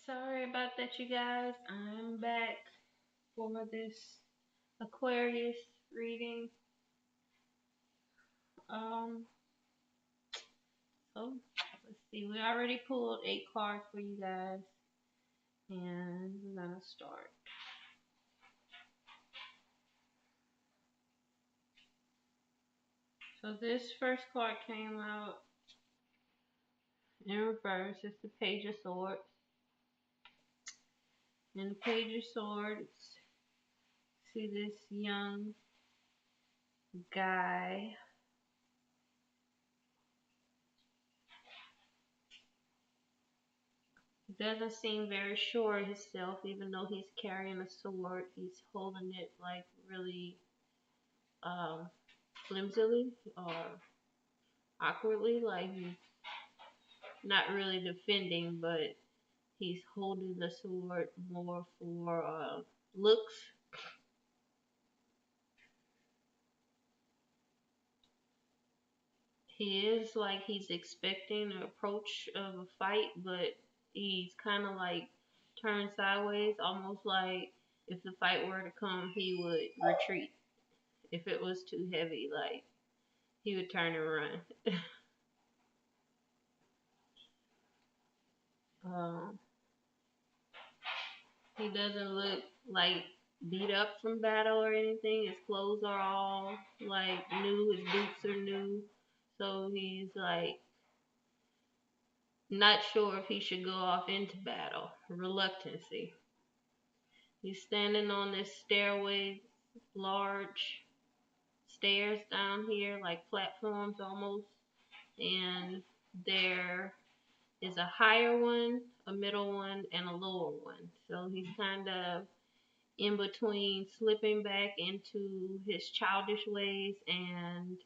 Sorry about that, you guys. I'm back for this Aquarius reading. Um, so let's see. We already pulled 8 cards for you guys, and we're gonna start. So this first card came out in reverse. It's the Page of Swords. And the Page of Swords, see this young guy. He doesn't seem very sure of himself, even though he's carrying a sword. He's holding it like really um, flimsily or awkwardly, like he's not really defending, but he's holding the sword more for looks. He is like he's expecting an approach of a fight, but he's kind of like turned sideways, almost like if the fight were to come, he would retreat. If it was too heavy, like he would turn and run. um, he doesn't look like beat up from battle or anything. His clothes are all like new. His boots are new. So he's like not sure if he should go off into battle. Reluctancy. He's standing on this stairway, large stairs down here, like platforms almost. And there is a higher one, a middle one, and a lower one. So he's kind of in between slipping back into his childish ways and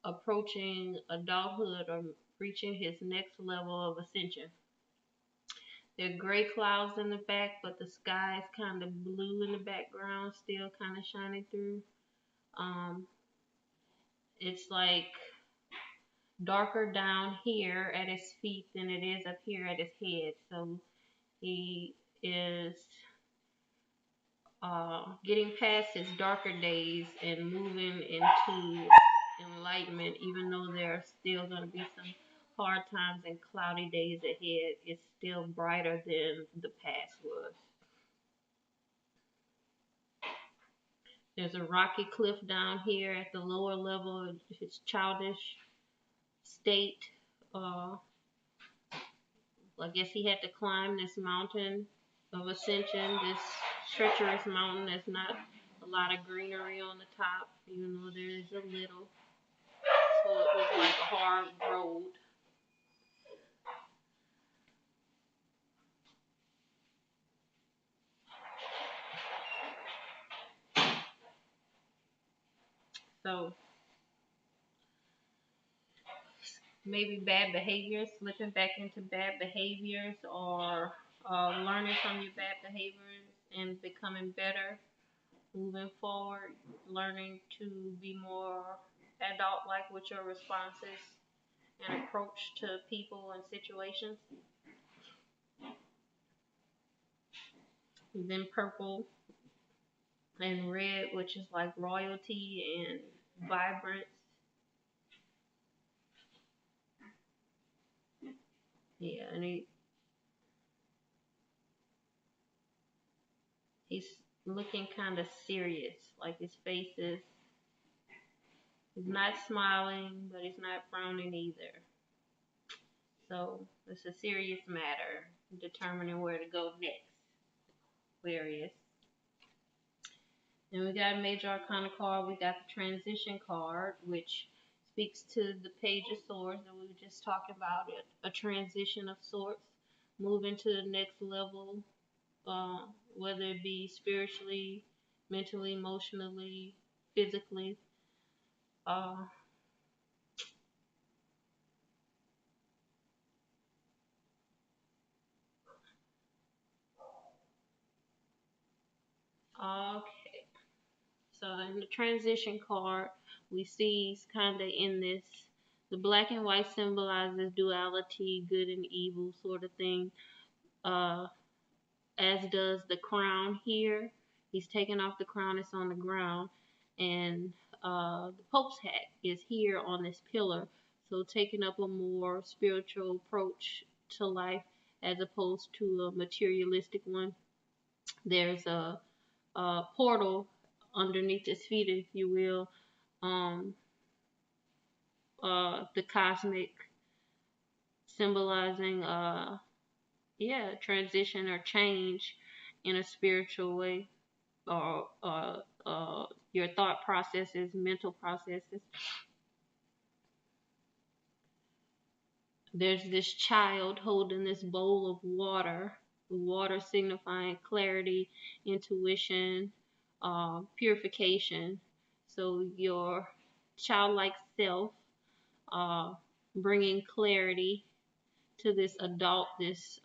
approaching adulthood or reaching his next level of ascension. There are gray clouds in the back, but the sky is kind of blue in the background, still kind of shining through. Um, it's like darker down here at his feet than it is up here at his head. So he is getting past his darker days and moving into enlightenment, even though there are still going to be some hard times and cloudy days ahead. It's still brighter than the past was. There's a rocky cliff down here at the lower level of his childish state. I guess he had to climb this mountain of ascension, this treacherous mountain. There's not a lot of greenery on the top, even though there is a little. So it was like a hard road. So maybe bad behaviors, slipping back into bad behaviors, or learning from your bad behaviors and becoming better, moving forward, learning to be more adult-like with your responses and approach to people and situations. Then purple and red, which is like royalty and vibrance. Yeah, and he's looking kind of serious, like his face is. He's not smiling, but he's not frowning either. So it's a serious matter, determining where to go next. Aquarius. And we got a major arcana card. We got the transition card, which speaks to the Page of Swords that we were just talking about. It a transition of sorts, moving to the next level, whether it be spiritually, mentally, emotionally, physically. Uh, okay. So in the transition card, we see he's kind of in this. The black and white symbolizes duality, good and evil sort of thing. Uh, as does the crown here. He's taken off the crown, it's on the ground, and the Pope's hat is here on this pillar. So taking up a more spiritual approach to life as opposed to a materialistic one. There's a portal underneath his feet, if you will. Um, the cosmic symbolizing transition or change in a spiritual way, or your thought processes, mental processes. There's this child holding this bowl of water, the water signifying clarity, intuition, purification. So your childlike self, uh, bringing clarity to this adult, this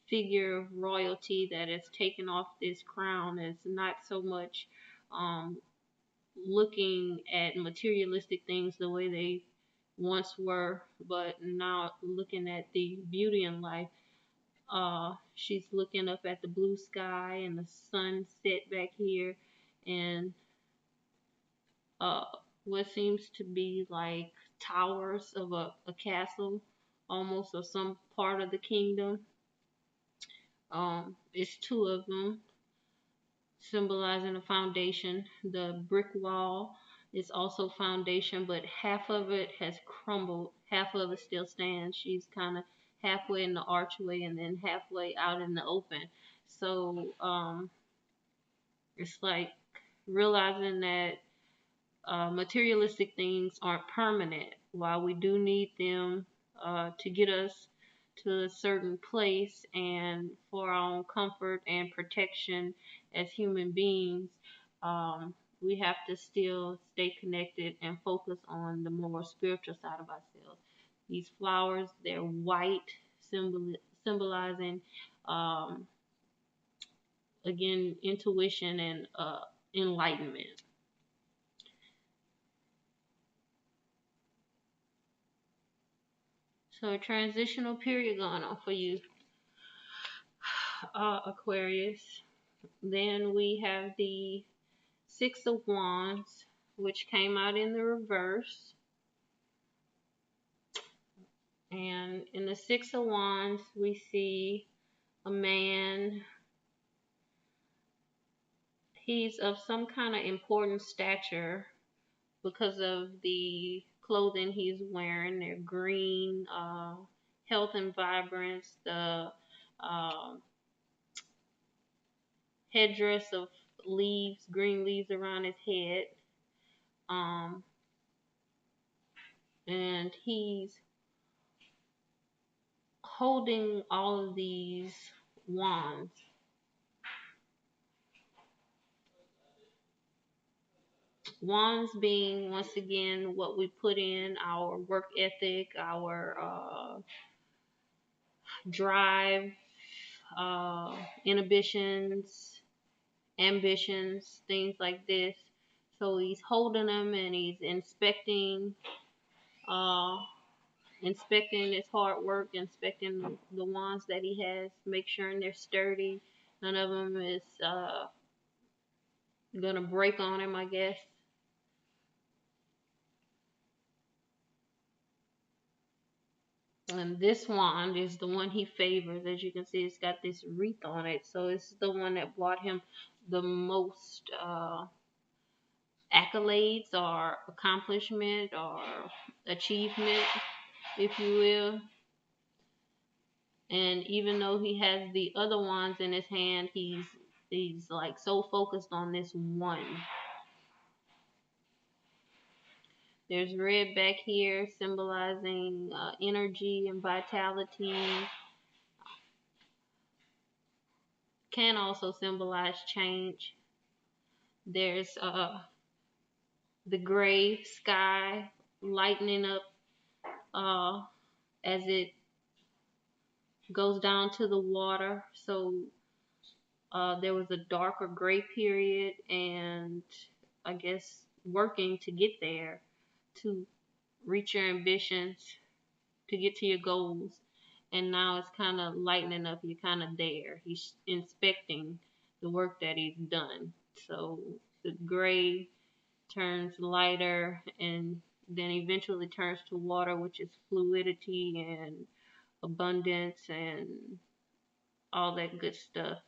figure of royalty that has taken off this crown. It's not so much um, looking at materialistic things the way they once were, but now looking at the beauty in life. She's looking up at the blue sky and the sunset back here, and uh, what seems to be like towers of a castle, almost, of some part of the kingdom. It's two of them, symbolizing a foundation. The brick wall is also foundation, but half of it has crumbled, half of it still stands. She's kind of halfway in the archway and then halfway out in the open. So it's like realizing that materialistic things aren't permanent. While we do need them to get us to a certain place and for our own comfort and protection as human beings, we have to still stay connected and focus on the more spiritual side of ourselves. These flowers, they're white, symbolizing, um, again, intuition and enlightenment. So a transitional period going on for you, Aquarius. Then we have the Six of Wands, which came out in the reverse. And in the Six of Wands, we see a man. He's of some kind of important stature because of the clothing he's wearing. They're green, health and vibrance, the uh, headdress of leaves, green leaves around his head. Um, and he's holding all of these wands. Wands being, once again, what we put in our work ethic, our drive, inhibitions, ambitions, things like this. So he's holding them and he's uh, inspecting his hard work, inspecting the wands that he has, make sure they're sturdy. None of them is gonna break on him, I guess. And this wand is the one he favors. As you can see, it's got this wreath on it. So it's the one that brought him the most accolades or accomplishment or achievement, if you will. And even though he has the other wands in his hand, he's like so focused on this one. There's red back here symbolizing energy and vitality. Can also symbolize change. There's the gray sky lightening up as it goes down to the water. So there was a darker gray period, and I guess working to get there, to reach your ambitions, to get to your goals. and now it's kind of lightening up. You're kind of there. He's inspecting the work that he's done. So the gray turns lighter and then eventually turns to water, which is fluidity and abundance and all that good stuff.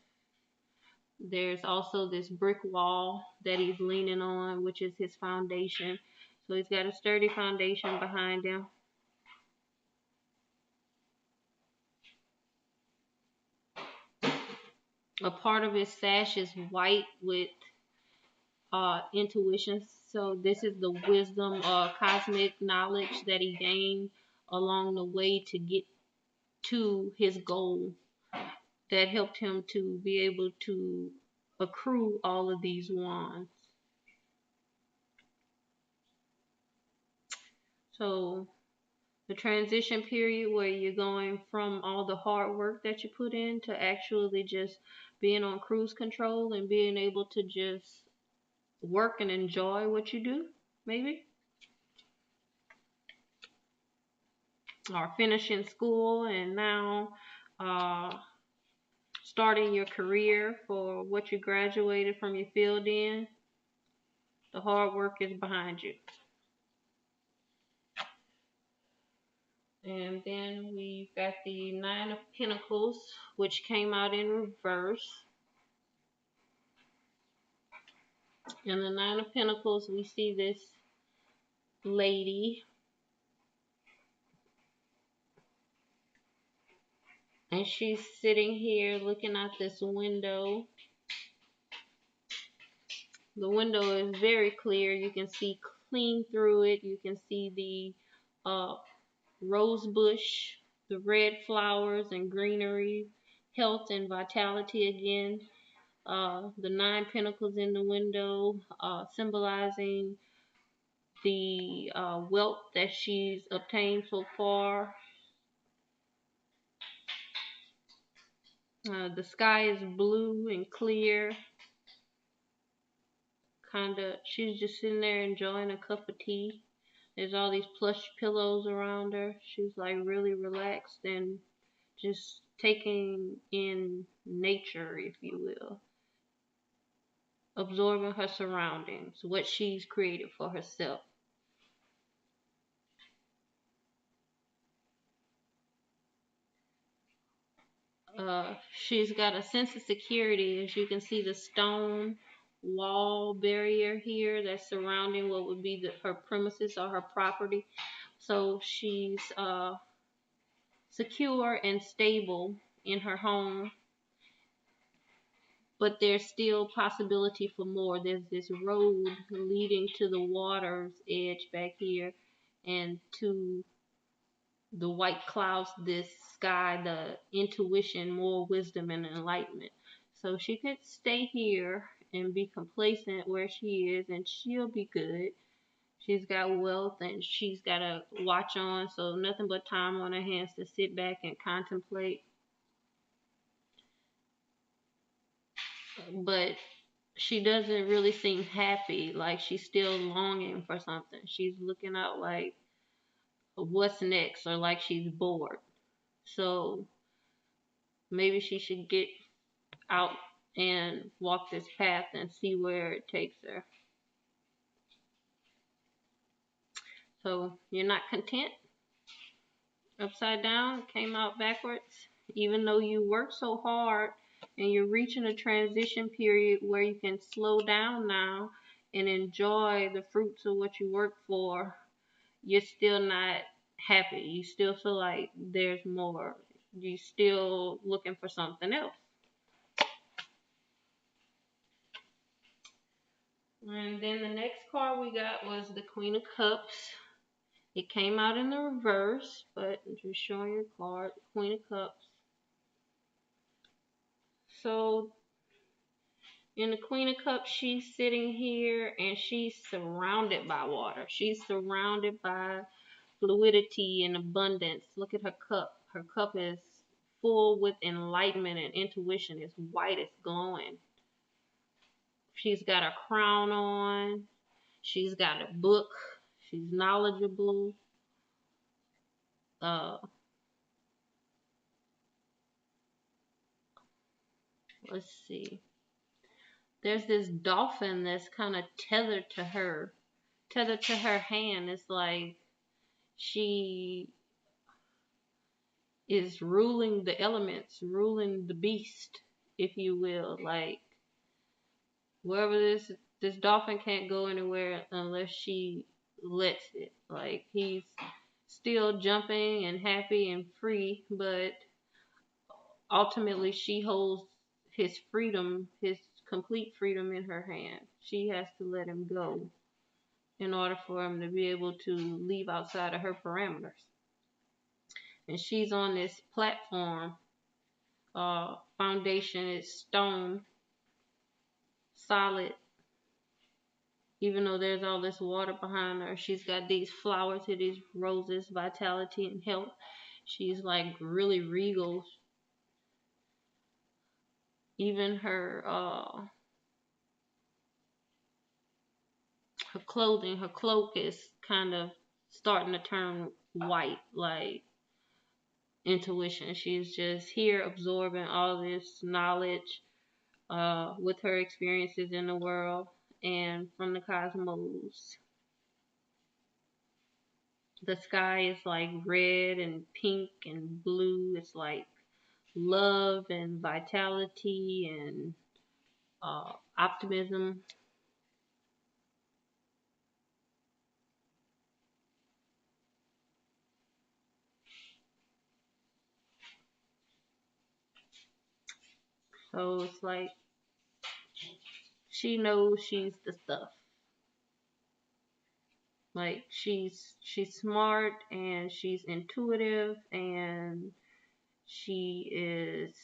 There's also this brick wall that he's leaning on, which is his foundation. So he's got a sturdy foundation behind him. A part of his sash is white with intuition. So this is the wisdom or cosmic knowledge that he gained along the way to get to his goal that helped him to be able to accrue all of these wands. So the transition period where you're going from all the hard work that you put in to actually just being on cruise control and being able to just work and enjoy what you do, maybe, or finishing school and now starting your career for what you graduated from your field in. The hard work is behind you. And then we've got the Nine of Pentacles, which came out in reverse. In the Nine of Pentacles, we see this lady, and she's sitting here looking out this window. The window is very clear. You can see clean through it. You can see the rose bush, the red flowers and greenery, health and vitality again. The Nine Pentacles in the window, symbolizing the wealth that she's obtained so far. The sky is blue and clear. She's just sitting there enjoying a cup of tea. There's all these plush pillows around her. She's like really relaxed and just taking in nature, if you will. Absorbing her surroundings, what she's created for herself. She's got a sense of security. As you can see, the stone wall barrier here that's surrounding what would be her premises or her property. So she's secure and stable in her home, but there's still possibility for more. There's this road leading to the water's edge back here and to the white clouds, this sky, the intuition, more wisdom and enlightenment. So she could stay here and be complacent where she is and she'll be good. She's got wealth and she's got a watch on, so nothing but time on her hands to sit back and contemplate. But she doesn't really seem happy, like she's still longing for something. She's looking out like what's next, or like she's bored. So maybe she should get out and walk this path and see where it takes her. So you're not content. Upside down, came out backwards. Even though you work so hard and you're reaching a transition period where you can slow down now and enjoy the fruits of what you worked for, you're still not happy. You still feel like there's more. You're still looking for something else. And then the next card we got was the Queen of Cups. It came out in the reverse, but I'm just showing your card, Queen of Cups. So in the Queen of Cups, she's sitting here and she's surrounded by water. She's surrounded by fluidity and abundance. Look at her cup. Her cup is full with enlightenment and intuition. It's white, it's glowing. She's got a crown on. She's got a book. She's knowledgeable. let's see. There's this dolphin that's kind of tethered to her hand. It's like she is ruling the elements, ruling the beast, if you will. Like wherever this dolphin can't go anywhere unless she lets it. Like he's still jumping and happy and free, but ultimately she holds his freedom, his complete freedom in her hand. She has to let him go in order for him to be able to leave outside of her parameters. And she's on this platform, foundation is stone, solid, even though there's all this water behind her. She's got these flowers here, these roses, vitality and health. She's like really regal. Even her clothing, her cloak is kind of starting to turn white, like intuition. She's just here absorbing all this knowledge with her experiences in the world and from the cosmos. The sky is like red and pink and blue. It's like love and vitality and optimism. So it's like she knows she's the stuff. Like she's smart and she's intuitive and she is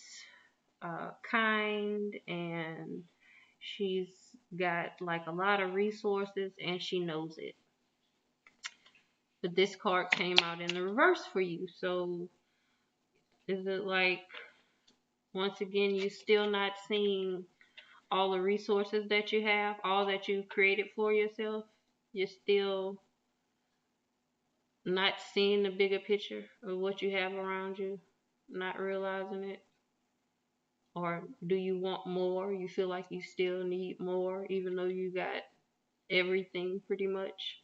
kind and she's got like a lot of resources and she knows it. But this card came out in the reverse for you. So is it like once again you still not seeing all the resources that you have, all that you created for yourself? You're still not seeing the bigger picture of what you have around you, not realizing it? Or do you want more? You feel like you still need more even though you got everything pretty much?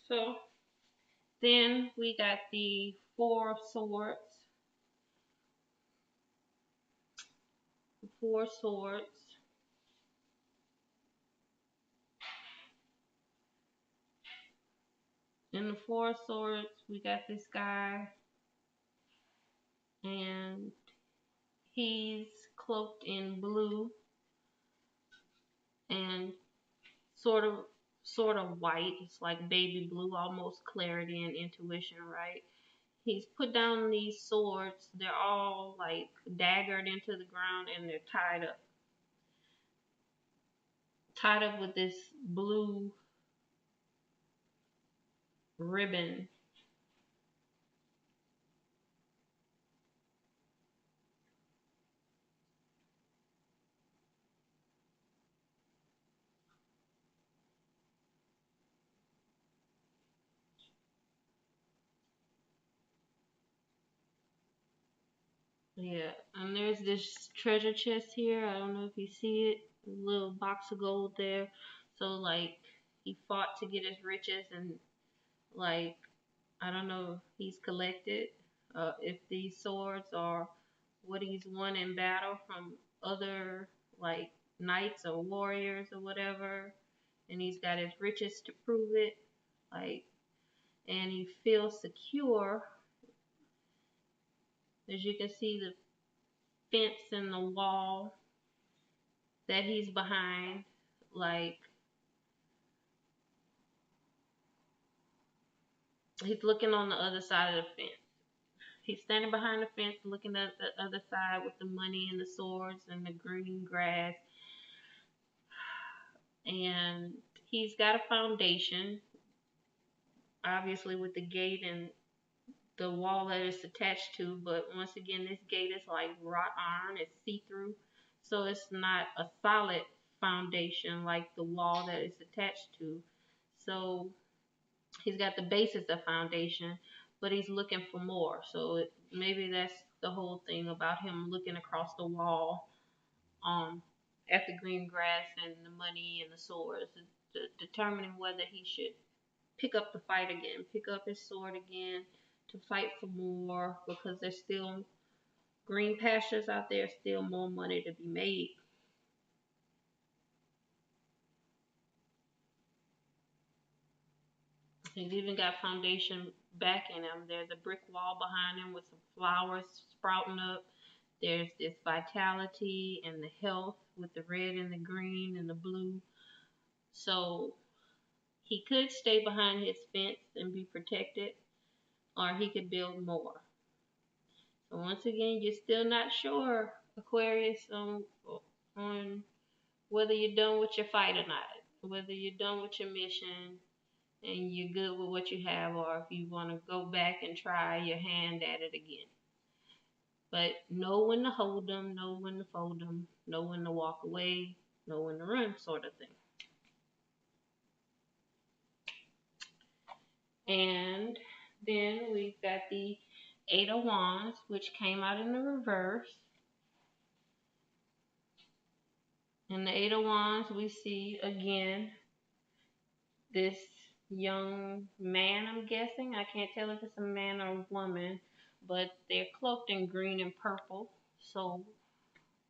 So then we got the Four of Swords. The Four Swords. In the Four of Swords, we got this guy, and he's cloaked in blue and sort of white. It's like baby blue, almost clarity and intuition, right? He's put down these swords. They're all like daggered into the ground and they're tied up with this blue ribbon. Yeah, and there's this treasure chest here. I don't know if you see it. A little box of gold there. So like he fought to get his riches and like I don't know if he's collected if these swords are what he's won in battle from other like knights or warriors or whatever, and he's got his riches to prove it. Like, and he feels secure. As you can see, the fence and the wall that he's behind, like he's looking on the other side of the fence. He's standing behind the fence looking at the other side with the money and the swords and the green grass. And he's got a foundation, obviously with the gate and the wall that it's attached to. But once again, this gate is like wrought iron. It's see-through. So it's not a solid foundation like the wall that it's attached to. So he's got the basis of foundation, but he's looking for more. So maybe that's the whole thing about him looking across the wall um, at the green grass and the money and the swords, determining whether he should pick up the fight again, pick up his sword again to fight for more, because there's still green pastures out there, still more money to be made. He's even got foundation backing him. There's a brick wall behind him with some flowers sprouting up. There's this vitality and the health with the red and the green and the blue. So he could stay behind his fence and be protected, or he could build more. So once again, you're still not sure, Aquarius, on whether you're done with your fight or not, whether you're done with your mission and you're good with what you have, or if you want to go back and try your hand at it again. But know when to hold them, know when to fold them, know when to walk away, know when to run, sort of thing. And then we've got the Eight of Wands, which came out in the reverse. In the Eight of Wands, we see again this young man, I'm guessing. I can't tell if it's a man or a woman, but they're cloaked in green and purple. So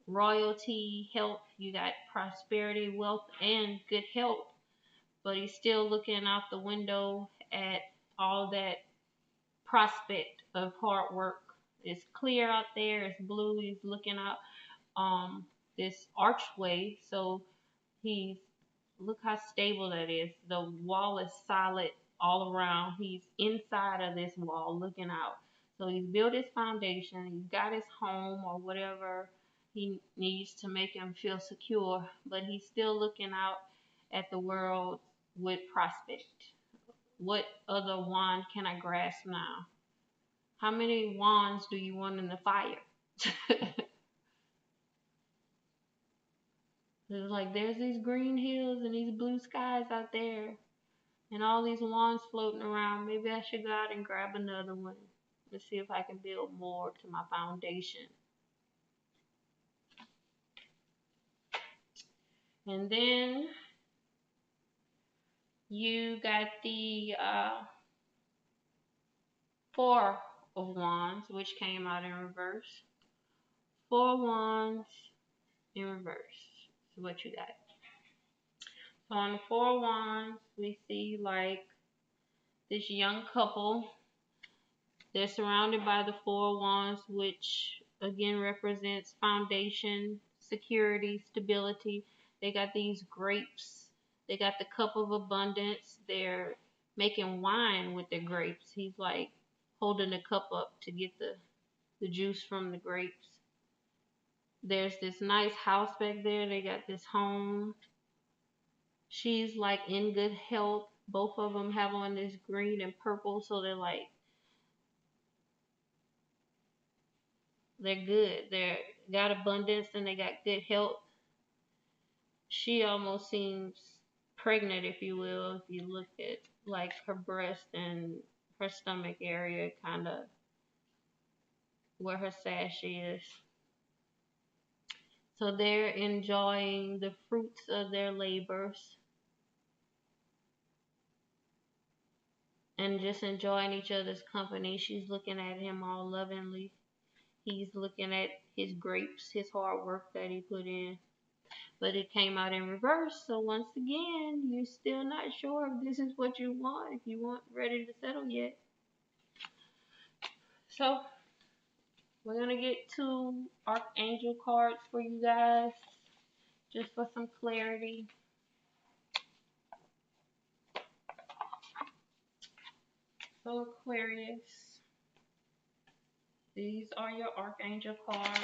royalty, health, you got prosperity, wealth, and good health. But he's still looking out the window at all that prospect of hard work. It's clear out there, it's blue. He's looking out this archway, so he's, look how stable that is. The wall is solid all around. He's inside of this wall looking out. So he's built his foundation. He's got his home or whatever he needs to make him feel secure, but he's still looking out at the world with prospect. What other wand can I grasp now? How many wands do you want in the fire? It's like there's these green hills and these blue skies out there and all these wands floating around. Maybe I should go out and grab another one and see if I can build more to my foundation. And then you got the Four of Wands, which came out in reverse. Four Wands in reverse is what you got. So on the Four of Wands, we see like this young couple. They're surrounded by the Four of Wands, which again represents foundation, security, stability. They got these grapes. They got the cup of abundance. They're making wine with their grapes. He's like holding the cup up to get the juice from the grapes. There's this nice house back there. They got this home. She's like in good health. Both of them have on this green and purple, so they're good. They got abundance and they got good health. She almost seems pregnant, if you will, if you look at like her breast and her stomach area, kind of where her sash is. So they're enjoying the fruits of their labors and just enjoying each other's company. She's looking at him all lovingly. He's looking at his grapes, his hard work that he put in. But it came out in reverse. So once again, you're still not sure if this is what you want, if you weren't ready to settle yet. So we're going to get 2 Archangel cards for you guys, just for some clarity. So Aquarius, these are your Archangel cards.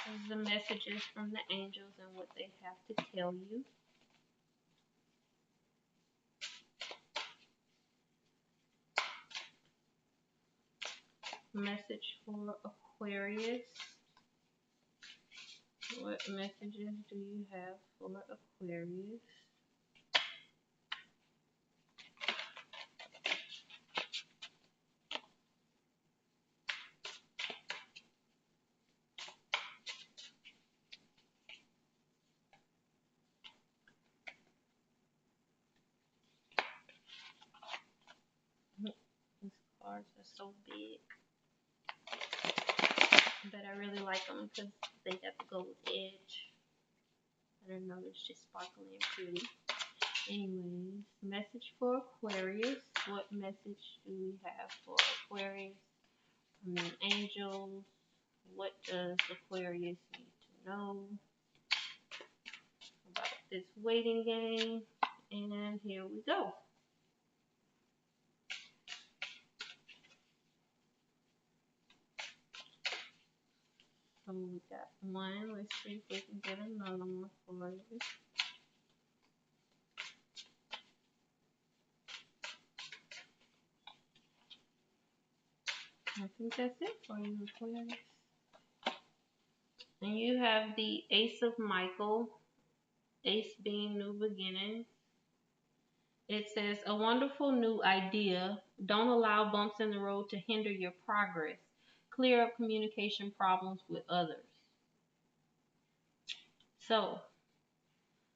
These are the messages from the angels and what they have to tell you. Message for Aquarius. What messages do you have for Aquarius? cards are so big. But I really like them because they got the gold edge. I don't know, it's just sparkly and pretty. Anyways, message for Aquarius. What message do we have for Aquarius from the angels? What does Aquarius need to know about this waiting game? And here we go. So we got one. Let's see if we can get another one for you. I think that's it for you, Aquarius. And you have the Ace of Michael, Ace being new beginnings. It says, a wonderful new idea. Don't allow bumps in the road to hinder your progress. Clear up communication problems with others. So,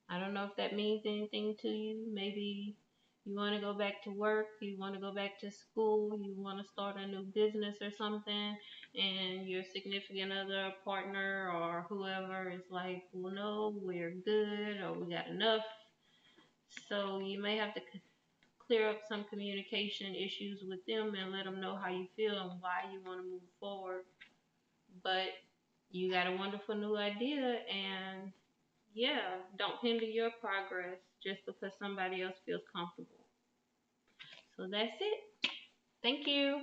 I don't know if that means anything to you. Maybe you want to go back to work, you want to go back to school, you want to start a new business or something, and your significant other, partner, or whoever is like, well, no, we're good, or we got enough. So you may have to clear up some communication issues with them and let them know how you feel and why you want to move forward. But you got a wonderful new idea, and yeah, don't hinder your progress just because somebody else feels comfortable. So that's it. Thank you.